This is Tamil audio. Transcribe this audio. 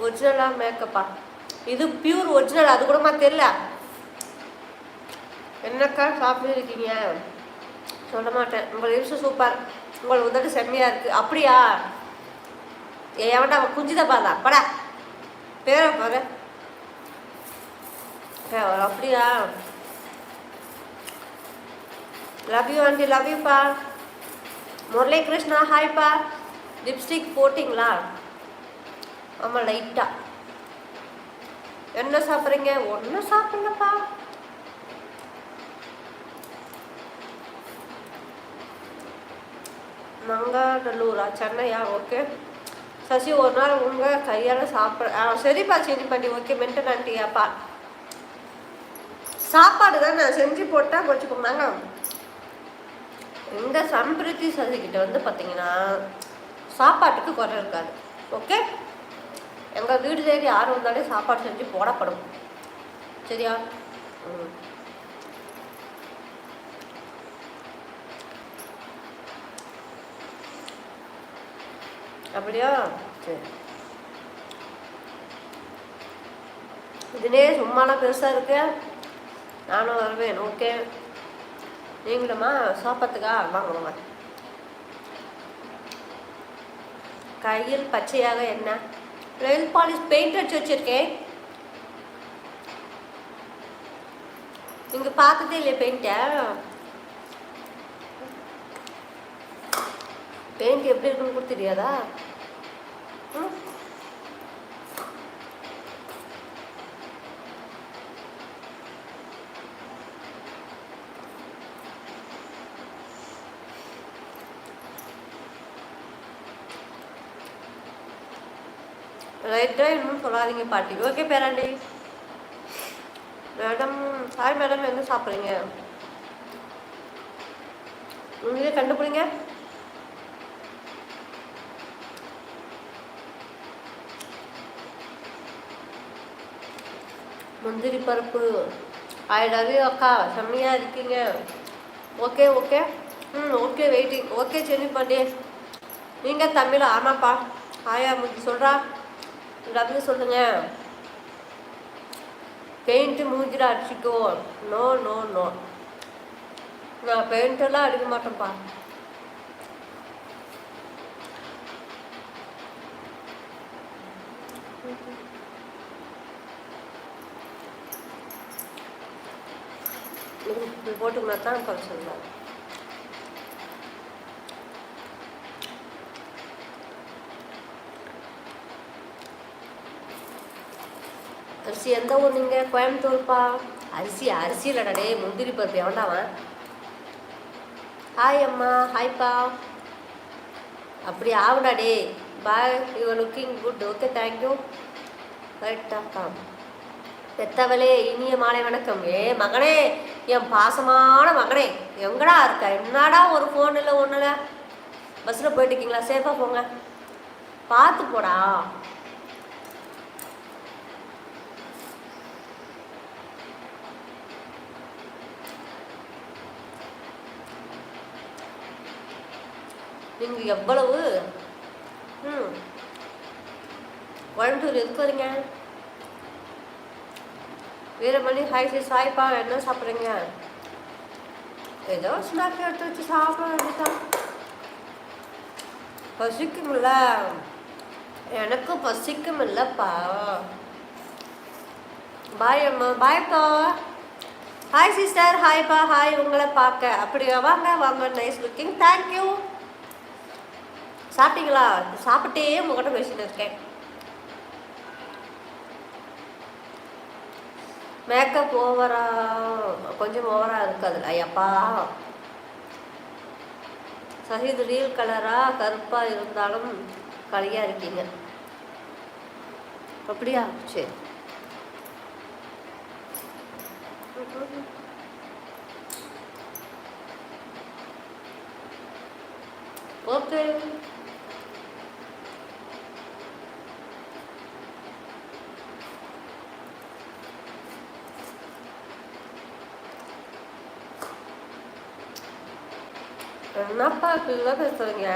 ஒரிஜினலாக மேக்கப்பா, இது பியூர் ஒரிஜினல். அது கூடமா தெரியல. என்னக்கா சாப்பிட்டுருக்கீங்க? சொல்ல மாட்டேன். உங்கள் லிப்ஸ் சூப்பர், உங்கள் உதடு செம்மையாக இருக்குது. அப்படியா? எவன்டா அவன் குஞ்சுதப்பா தான் படா பேரை பாரு. அப்படியா? லவ் யூ ஆண்டி, லவ் யூப்பா. முரளி கிருஷ்ணா ஹாய்ப்பா. லிப்ஸ்டிக் போட்டிங்களா? ஆமாம், லைட்டா. என்ன சாப்பிட்றீங்க? ஒன்றும் சாப்பிட்லப்பா. மங்காநல்லூரா, சென்னையா? ஓகே. சசி, ஒரு நாள் உங்கள் கையால் சாப்பிட சரிப்பா பண்ணி. ஓகே மென்டல் ஆண்டியாப்பா. சாப்பாடு தான் நான் செஞ்சு போட்டால் வச்சுக்கோங்க. இந்த சம்பிரீத்தி சசிக்கிட்ட வந்து பார்த்தீங்கன்னா சாப்பாட்டுக்கு குறை இருக்காது. ஓகே, எங்கள் வீடு தேடி யார் வந்தாலே சாப்பாடு செஞ்சு போடப்படும். சரியா? அப்படியா? சரி. இதுனே சும்மாலாம் பெருசாக இருக்கு. நானும் வருவேன். ஓகே, நீங்களுமா சாப்பிட்றதுக்கா? வாங்க. கையில் பச்சையாக என்ன? நெயில் பாலிஷ் பெயிண்ட் அடிச்சு வச்சிருக்கேன். நீங்க பார்த்ததே இல்லையா பெயிண்ட்டை? பெயிண்ட் எப்படி இருக்குன்னு கூட தெரியாதா? ரைட்டாக இன்னும் சொல்லாதீங்க பாட்டி. ஓகே பேராண்டி. மேடம் ஹாய் மேடம், என்ன சாப்பிட்றீங்க? நீங்களே கண்டுபிடிங்க. முந்திரி பருப்பு. ஆயிடாது அக்கா, செம்மையாக இருக்கீங்க. Okay okay. Okay waiting. Okay சரி பாண்டி. நீங்கள் தமிழ்? ஆமாப்பா. ஆயா முந்தி சொல்கிறா. லவ்னு சொல்லுங்க. பெயிண்ட்டு மூஞ்சிட அடிச்சிக்கோ. நோ நோ நோ, நான் பெயிண்டெல்லாம் அடிக்க மாட்டேன்ப்பா. போட்டுக்கினா தான் பண்ண சொல்லுவாங்க. அரிசி எந்த ஊர் நீங்கள்? கோயம்புத்தூர்ப்பா. அரிசி இல்லைடா முந்திரி பருப்பு. எவன்டாவன்? ஹாய் அம்மா. ஹாய்ப்பா. அப்படி ஆகுடா bye. You are looking good. Okay thank you. கரெக்டாக்கா. பெத்தவளே இனிய மாலை வணக்கம். மகனே, என் பாசமான மகனே, எங்கடா இருக்க? என்னடா ஒரு ஃபோன் இல்லை ஒன்றும் இல்லை. பஸ்ஸில் போயிட்டு இருக்கீங்களா? சேஃபாக போங்க, பார்த்து போடா. நீங்கள் எவ்வளவு கோயம்புத்தூர் எதுக்கு வரீங்க? வீரமணி ஹாய் சி சாய்ப்பா. என்ன சாப்பிட்றீங்க? ஏதோ ஸ்நாக் எடுத்து வச்சு சாப்பிட வேண்டியதான். பசிக்கும்ல? எனக்கும் பசிக்கும் இல்லைப்பா. பாய் அம்மா. பாய்ப்பா. Hi sister. ஹாய்ப்பா. ஹாய், உங்களை பார்க்க. அப்படியா? வாங்க வாங்க. Nice looking. தேங்க்யூ. சாப்பிட்டீங்களா? சாப்பிட்டே உங்கள்கிட்ட பேசிட்டு இருக்கேன். மேக்கப் ஓவரா? கொஞ்சம் ஓவரா இருக்காது ஐயப்பா. சஹித் ரீல் கலரா கருப்பா இருந்தாலும் கலையா இருக்கீங்க. அப்படியா? சரி. ஓகே. என்னப்பா இப்படிலாம் பேசுறீங்க?